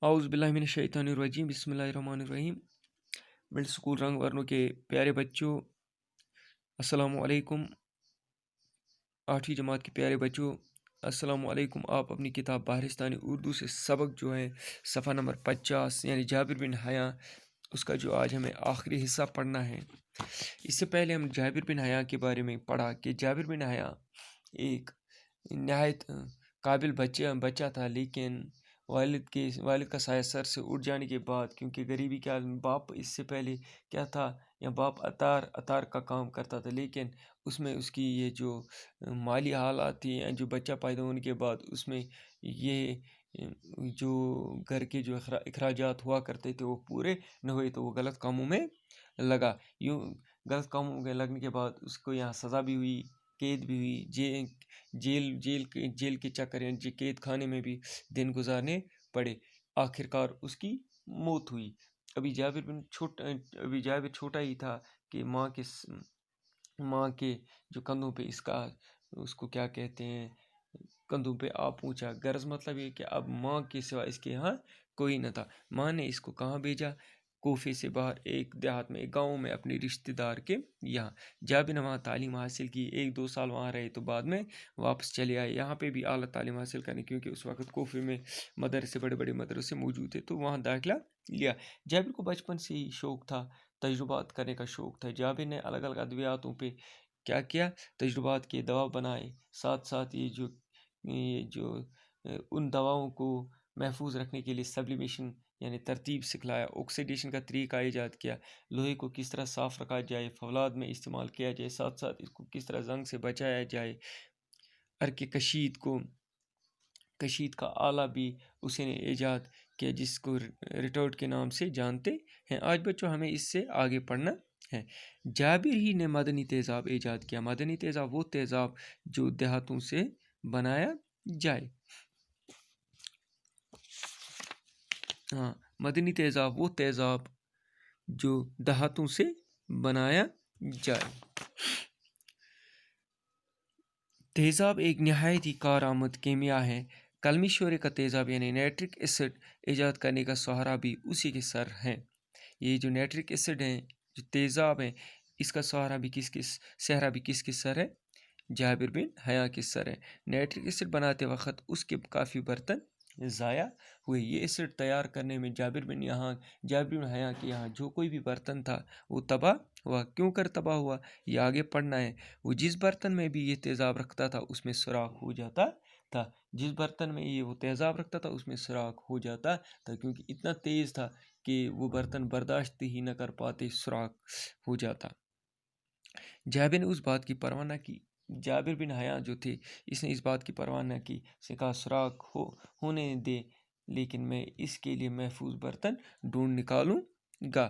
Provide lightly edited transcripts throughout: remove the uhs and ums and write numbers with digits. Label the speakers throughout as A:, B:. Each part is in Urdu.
A: اعوذ باللہ من الشیطان الرجیم بسم اللہ الرحمن الرحیم۔ مڈل اسکول رنگ ورنوں کے پیارے بچوں، السلام علیکم۔ 8ویں جماعت کے پیارے بچوں، السلام علیکم۔ آپ اپنی کتاب بہارستانی اردو سے سبق جو ہے صفحہ نمبر 50 یعنی جابر بن حیاں، اس کا جو آج ہمیں آخری حصہ پڑھنا ہے۔ اس سے پہلے ہم جابر بن حیاں کے بارے میں پڑھا کہ جابر بن حیاں ایک نہایت قابل بچہ تھا، لیکن والد کا سایہ سر سے اٹھ جانے کے بعد، کیونکہ غریبی کے عالم باپ اس سے پہلے کیا تھا، یا باپ عطار کا کام کرتا تھا، لیکن اس میں اس کی یہ جو مالی حالات تھی، جو بچہ پیدا ہونے کے بعد اس میں یہ جو گھر کے جو اخراجات ہوا کرتے تھے وہ پورے نہ ہوئے، تو وہ غلط کاموں میں لگا۔ یوں غلط کاموں میں لگنے کے بعد اس کو یہاں سزا بھی ہوئی، قید بھی ہوئی، جیل کے چکر یعنی قید خانے میں بھی دن گزارنے پڑے۔ آخر کار اس کی موت ہوئی۔ ابھی جابر چھوٹا ہی تھا کہ ماں کے جو کندھوں پہ اس کو کیا کہتے ہیں، کندھوں پہ آپ پہنچا۔ غرض مطلب یہ کہ اب ماں کے سوا اس کے یہاں کوئی نہ تھا۔ ماں نے اس کو کہاں بھیجا؟ کوفے سے باہر ایک دیہات میں، ایک گاؤں میں، اپنے رشتہ دار کے یہاں۔ جابر نے وہاں تعلیم حاصل کی، 1-2 سال وہاں رہے تو بعد میں واپس چلے آئے یہاں پہ بھی اعلیٰ تعلیم حاصل کرنے، کیونکہ اس وقت کوفے میں مدرسے، بڑے بڑے مدرسے موجود تھے، تو وہاں داخلہ لیا۔ جابر کو بچپن سے ہی شوق تھا، تجربات کرنے کا شوق تھا۔ جابر نے الگ الگ ادویاتوں پہ کیا کیا، تجربات کے دوا بنائے، ساتھ ساتھ یہ جو ان دواؤں کو محفوظ رکھنے کے لیے سبلیمیشن یعنی ترتیب سکھلایا، آکسیڈیشن کا طریقہ ایجاد کیا، لوہے کو کس طرح صاف رکھا جائے، فولاد میں استعمال کیا جائے، ساتھ ساتھ اس کو کس طرح زنگ سے بچایا جائے۔ ارک کشید کا آلہ بھی اسی نے ایجاد کیا، جس کو ریٹارڈ کے نام سے جانتے ہیں۔ آج بچوں ہمیں اس سے آگے پڑھنا ہے۔ جابر ہی نے مدنی تیزاب ایجاد کیا۔ مدنی تیزاب وہ تیزاب جو دیہاتوں سے بنایا جائے۔ مدنی تیزاب وہ تیزاب جو دیہاتوں سے بنایا جائے۔ تیزاب ایک نہایت ہی کارآمد کیمیا ہے۔ کلمی شورے کا تیزاب یعنی نائٹرک ایسڈ ایجاد کرنے کا سہرا بھی اسی کے سر ہے۔ یہ جو نائٹرک ایسڈ ہیں، جو تیزاب ہیں، اس کا سہرا بھی کس کے سر ہے؟ جابر بن حیاں کے سر ہے۔ نائٹرک ایسڈ بناتے وقت اس کے کافی برتن ضائع ہوئے۔ یہ ایسڈ تیار کرنے میں جابر بن حیاں کے یہاں جو کوئی بھی برتن تھا وہ تباہ ہوا۔ کیوں کر تباہ ہوا یہ آگے پڑھنا ہے۔ وہ جس برتن میں بھی یہ تیزاب رکھتا تھا اس میں سوراخ ہو جاتا تھا۔ جس برتن میں یہ وہ تیزاب رکھتا تھا اس میں سوراخ ہو جاتا تھا، کیونکہ اتنا تیز تھا کہ وہ برتن برداشت ہی نہ کر پاتے، سوراخ ہو جاتا۔ جابر نے اس بات کی پرواہ نہ کی۔ جابر بن حیاں جو تھے، اس نے اس بات کی پرواہ نہ کی، اس نے کہا سوراخ ہونے دے، لیکن میں اس کے لیے محفوظ برتن ڈھونڈ نکالوں گا۔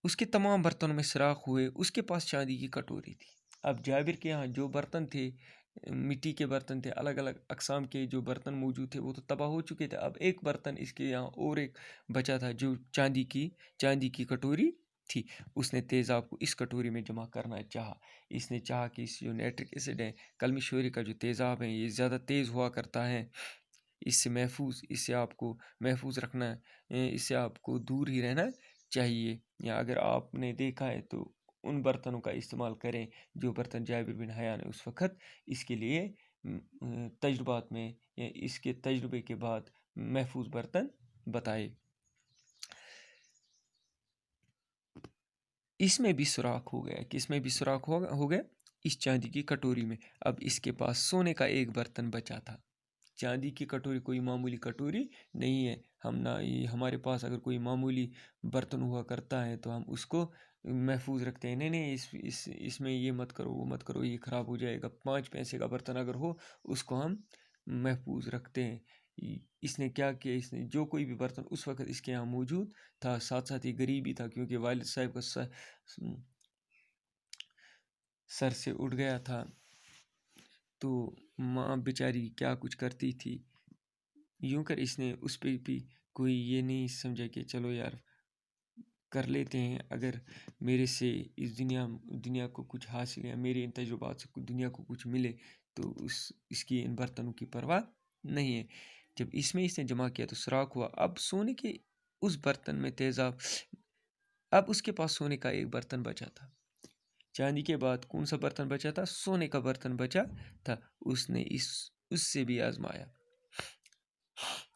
A: اس کے تمام برتنوں میں سوراخ ہوئے۔ اس کے پاس چاندی کی کٹوری تھی۔ اب جابر کے یہاں جو برتن تھے، مٹی کے برتن تھے، الگ الگ اقسام کے جو برتن موجود تھے وہ تو تباہ ہو چکے تھے۔ اب ایک برتن اس کے یہاں اور ایک بچا تھا جو چاندی کی کٹوری تھی۔ اس نے تیزاب کو اس کٹوری میں جمع کرنا چاہا۔ اس نے چاہا کہ اس جو نائٹرک ایسڈ ہے، کلمی شورے کا جو تیزاب ہے، یہ زیادہ تیز ہوا کرتا ہے، اس سے آپ کو محفوظ رکھنا ہے، اس سے آپ کو دور ہی رہنا چاہیے، یا اگر آپ نے دیکھا ہے تو ان برتنوں کا استعمال کریں جو برتن جابر بن حیاں نے اس وقت اس کے لیے تجربات میں یا اس کے تجربے کے بعد محفوظ برتن بتائے۔ اس میں بھی سوراخ ہو گیا۔ کس میں بھی سوراخ ہو گیا؟ اس چاندی کی کٹوری میں۔ اب اس کے پاس سونے کا ایک برتن بچا تھا۔ چاندی کی کٹوری کوئی معمولی کٹوری نہیں ہے۔ ہمارے پاس اگر کوئی معمولی برتن ہوا کرتا ہے تو ہم اس کو محفوظ رکھتے ہیں، نہیں اس میں یہ مت کرو، وہ مت کرو، یہ خراب ہو جائے گا۔ 5 پیسے کا برتن اگر ہو اس کو ہم محفوظ رکھتے ہیں۔ اس نے کیا کیا، اس نے جو کوئی بھی برتن اس وقت اس کے یہاں موجود تھا، ساتھ ساتھ ہی غریب ہی تھا، کیونکہ والد صاحب کا سر سے اٹھ گیا تھا، تو ماں بیچاری کیا کچھ کرتی تھی۔ یوں کر اس نے اس پہ بھی کوئی یہ نہیں سمجھا کہ چلو یار کر لیتے ہیں، اگر میرے سے اس دنیا کو کچھ حاصل ہے، میرے ان تجربات سے دنیا کو کچھ ملے، تو اس کی ان برتنوں کی پرواہ نہیں ہے۔ جب اس میں اس نے جمع کیا تو سوراخ ہوا. اب سونے کے اس برتن میں تیزاب، اب اس کے پاس سونے کا ایک برتن بچا تھا. چاندی کے بعد کون سا برتن بچا تھا؟ سونے کا برتن بچا تھا. اس نے اس سے بھی آزمایا،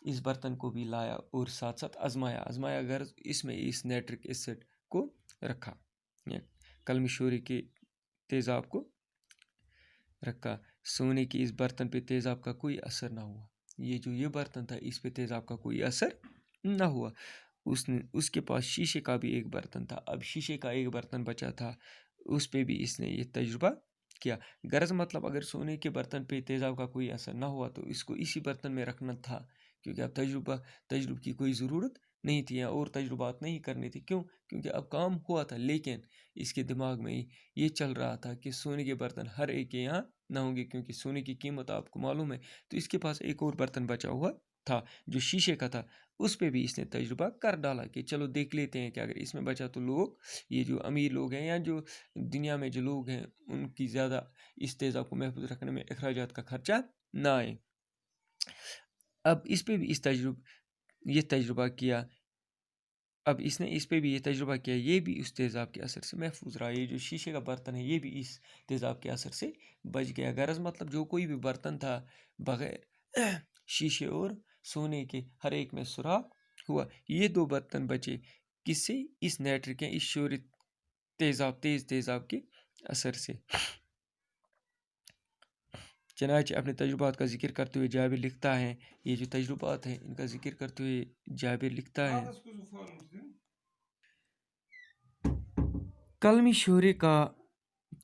A: اس برتن کو بھی لایا اور ساتھ ساتھ آزمایا غرض اس میں اس نائٹرک ایسڈ کو رکھا، کلمی شوری کے تیزاب کو رکھا. سونے کے اس برتن پہ تیزاب کا کوئی اثر نہ ہوا. یہ برتن تھا اس پہ تیزاب کا کوئی اثر نہ ہوا. اس کے پاس شیشے کا بھی ایک برتن تھا. اب شیشے کا ایک برتن بچا تھا، اس پہ بھی اس نے یہ تجربہ کیا. غرض مطلب اگر سونے کے برتن پہ تیزاب کا کوئی اثر نہ ہوا تو اس کو اسی برتن میں رکھنا تھا، کیونکہ اب تجربہ کی کوئی ضرورت نہیں تھی یا اور تجربات نہیں کرنے تھے. کیوں؟ کیونکہ اب کام ہوا تھا. لیکن اس کے دماغ میں یہ چل رہا تھا کہ سونے کے برتن ہر ایک کے یہاں نہ ہوں گے، کیونکہ سونے کی قیمت آپ کو معلوم ہے. تو اس کے پاس ایک اور برتن بچا ہوا تھا جو شیشے کا تھا. اس پہ بھی اس نے تجربہ کر ڈالا کہ چلو دیکھ لیتے ہیں کہ اگر اس میں بچا تو لوگ، یہ جو امیر لوگ ہیں یا جو دنیا میں جو لوگ ہیں، ان کی زیادہ اس تیزاب کو محفوظ رکھنے میں اخراجات کا خرچہ نہ آئے. اب اس پہ بھی یہ تجربہ کیا. اب اس نے اس پہ بھی یہ تجربہ کیا، یہ بھی اس تیزاب کے اثر سے محفوظ رہا. یہ جو شیشے کا برتن ہے یہ بھی اس تیزاب کے اثر سے بچ گیا. غرض مطلب جو کوئی بھی برتن تھا بغیر شیشے اور سونے کے ہر ایک میں سوراخ ہوا. یہ دو برتن بچے کس سے؟ اس نائٹرک اس شوری تیز تیزاب کے اثر سے. چنانچہ اپنے تجربات کا ذکر کرتے ہوئے جابر لکھتا ہے، یہ جو تجربات ہیں ان کا ذکر کرتے ہوئے جابر لکھتا ہے، کلمی شورے کا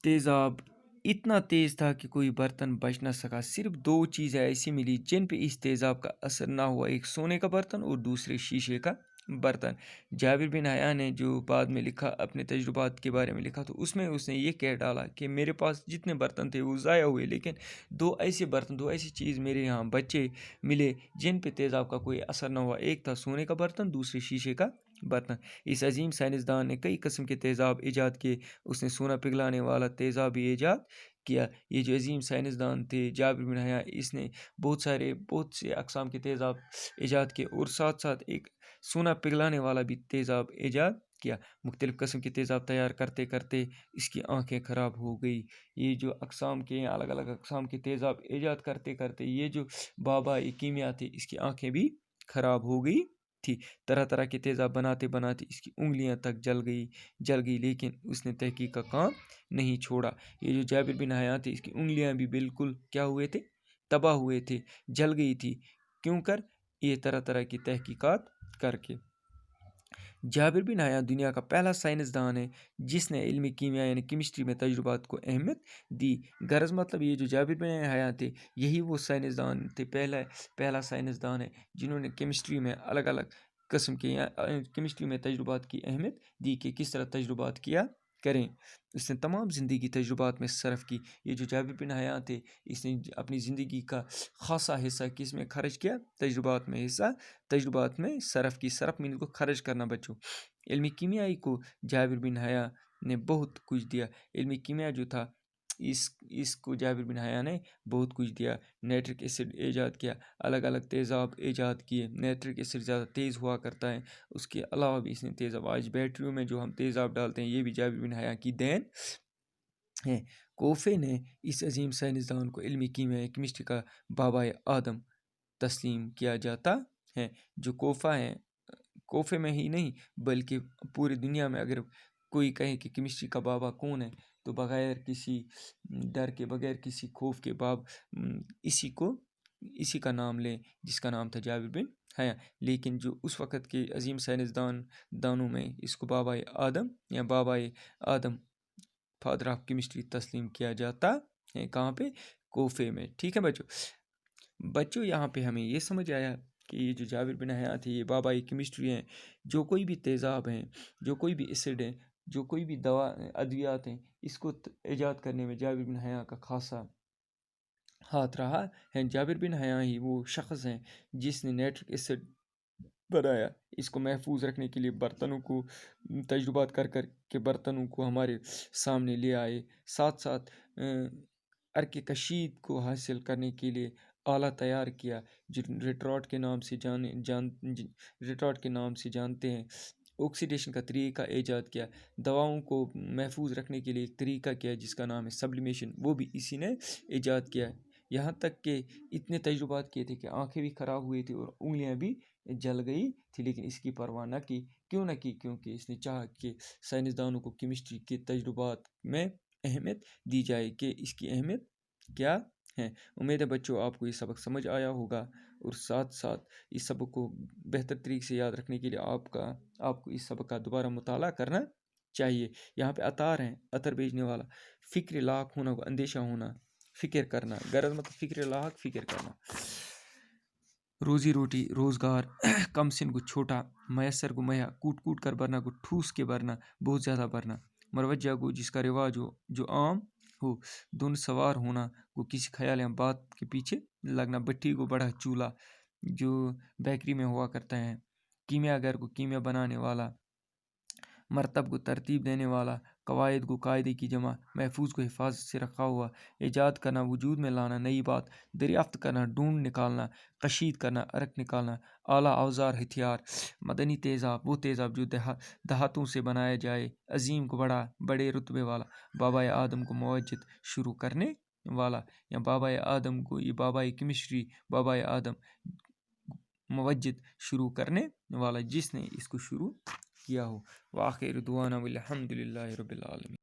A: تیزاب اتنا تیز تھا کہ کوئی برتن بچ نہ سکا. صرف دو چیزیں ایسی ملی جن پہ اس تیزاب کا اثر نہ ہوا، ایک سونے کا برتن اور دوسرے شیشے کا برتن. جابر بن حیاء نے جو بعد میں لکھا، اپنے تجربات کے بارے میں لکھا، تو اس میں اس نے یہ کہہ ڈالا کہ میرے پاس جتنے برتن تھے وہ ضائع ہوئے، لیکن دو ایسی چیز میرے یہاں بچے ملے جن پہ تیزاب کا کوئی اثر نہ ہوا. ایک تھا سونے کا برتن، دوسرے شیشے کا برتن. اس عظیم سائنسدان نے کئی قسم کے تیزاب ایجاد کیے. اس نے سونا پگھلانے والا تیزاب بھی ایجاد کیا. یہ جو عظیم سائنسدان تھے جابر بن حیاء، اس نے بہت سے اقسام کے تیزاب ایجاد کیے اور ساتھ ساتھ ایک سونا پگھلانے والا بھی تیزاب ایجاد کیا. مختلف قسم کے تیزاب تیار کرتے کرتے اس کی آنکھیں خراب ہو گئی. یہ جو الگ الگ اقسام کے تیزاب ایجاد کرتے کرتے یہ جو بابا کیمیا تھے، اس کی آنکھیں بھی خراب ہو گئی تھی. طرح طرح کے تیزاب بناتے بناتے اس کی انگلیاں تک جل گئی، لیکن اس نے تحقیق کا کام نہیں چھوڑا. یہ جو جابر بن حیاء تھے، اس کی انگلیاں بھی بالکل کیا ہوئے تھے؟ تباہ ہوئے تھے، جل گئی تھی. کیوں کر؟ یہ طرح طرح کی تحقیقات کر کے. جابر بن حیاء دنیا کا پہلا سائنسدان ہے جس نے علم کیمیا یعنی کیمسٹری میں تجربات کو اہمیت دی. غرض مطلب یہ جو جابر بن حیاء تھے یہی وہ سائنسدان تھے، پہلا سائنسدان ہے جنہوں نے کیمسٹری میں الگ الگ قسم کے کیمسٹری میں تجربات کی اہمیت دی کہ کس طرح تجربات کیا کریں. اس نے تمام زندگی تجربات میں صرف کی. یہ جو جابر بن حیاء تھے، اس نے اپنی زندگی کا خاصا حصہ کس میں خرچ کیا؟ تجربات میں صرف کی. صرف مین کو خرچ کرنا بچوں. علم کیمیائی کو جابر بن حیاء نے بہت کچھ دیا. علم کیمیا جو تھا اس کو جابر بن حیاء نے بہت کچھ دیا. نائٹرک ایسڈ ایجاد کیا، الگ الگ تیزاب ایجاد کیے. نائٹرک ایسڈ زیادہ تیز ہوا کرتا ہے، اس کے علاوہ بھی اس نے تیزاب، آج بیٹریوں میں جو ہم تیزاب ڈالتے ہیں یہ بھی جابر بن حیاء کی دین ہے. کوفے نے اس عظیم سائنسدان کو علم کیمیا کیمسٹری کا بابا آدم تسلیم کیا جاتا ہے. جو کوفے میں ہی نہیں بلکہ پوری دنیا میں اگر کوئی کہے کہ کیمسٹری کا بابا کون ہے تو بغیر کسی ڈر کے، بغیر کسی خوف کے اسی کا نام لیں جس کا نام تھا جابر بن حیاء. لیکن جو اس وقت کے عظیم سائنسدانوں میں اس کو بابا آدم فادر آف کیمسٹری تسلیم کیا جاتا ہے. کہاں پہ؟ کوفے میں. ٹھیک ہے بچوں یہاں پہ ہمیں یہ سمجھ آیا کہ یہ جو جابر بن حیاء تھے یہ بابا کیمسٹری ہیں. جو کوئی بھی تیزاب ہیں، جو کوئی بھی ایسڈ ہیں، جو کوئی بھی ادویات ہیں، اس کو ایجاد کرنے میں جابر بن حیاء کا خاصا ہاتھ رہا ہے. جابر بن حیاء ہی وہ شخص ہیں جس نے نائٹرک ایسڈ بنایا. اس کو محفوظ رکھنے کے لیے برتنوں کو تجربات کر کے برتنوں کو ہمارے سامنے لے آئے. ساتھ ساتھ ارک کشید کو حاصل کرنے کے لیے آلہ تیار کیا جو ریٹارڈ کے نام سے ریٹارڈ کے نام سے جانتے ہیں، آکسیڈیشن کا طریقہ ایجاد کیا، دواؤں کو محفوظ رکھنے کے لیے ایک طریقہ کیا جس کا نام ہے سبلیمیشن، وہ بھی اسی نے ایجاد کیا ہے۔ یہاں تک کہ اتنے تجربات کیے تھے کہ آنکھیں بھی خراب ہوئی تھی اور انگلیاں بھی جل گئی تھی، لیکن اس کی پرواہ نہ کی۔ کیوں نہ کی؟ کیونکہ اس نے چاہا کہ سائنسدانوں کو کیمسٹری کے تجربات میں اہمیت دی جائے کہ اس کی اہمیت کیا ہے۔ امید ہے بچوں آپ کو یہ سبق سمجھ آیا ہوگا، اور ساتھ ساتھ اس سبق کو بہتر طریقے سے یاد رکھنے کے لیے آپ کو اس سبق کا دوبارہ مطالعہ کرنا چاہیے۔ یہاں پہ عطار ہیں، عطر بیچنے والا۔ فکر لاحق ہونا کو اندیشہ ہونا، فکر کرنا، غرض مطلب فکر لاحق فکر کرنا۔ روزی روٹی، روزگار، کم سن کو چھوٹا، میسر کو مہیا، کوٹ کوٹ کر بھرنا کو ٹھوس کے بھرنا، بہت زیادہ بھرنا۔ مروجہ کو جس کا رواج ہو، جو عام ہو۔ دن سوار ہونا کو کسی خیال یا بات کے پیچھے لگنا۔ بٹھی کو بڑا چولہا جو بیکری میں ہوا کرتا ہے۔ کیمیا گر کو کیمیا بنانے والا۔ مرتب کو ترتیب دینے والا۔ قواعد کو قاعدے کی جمع۔ محفوظ کو حفاظت سے رکھا ہوا۔ ایجاد کرنا، وجود میں لانا، نئی بات۔ دریافت کرنا، ڈھونڈ نکالنا۔ کشید کرنا، ارک نکالنا۔ آلہ، اوزار، ہتھیار۔ مدنی تیزاب، وہ تیزاب جو دھاتوں سے بنایا جائے۔ عظیم کو بڑا، بڑے رتبے والا۔ بابائے آدم کو موجد، شروع کرنے والا، یا بابائے آدم کو، یہ بابائے کیمسٹری، بابائے آدم موجد، شروع کرنے والا، جس نے اس کو شروع کیا ہو۔ وآخر دعوانا والحمد للہ رب العالمین۔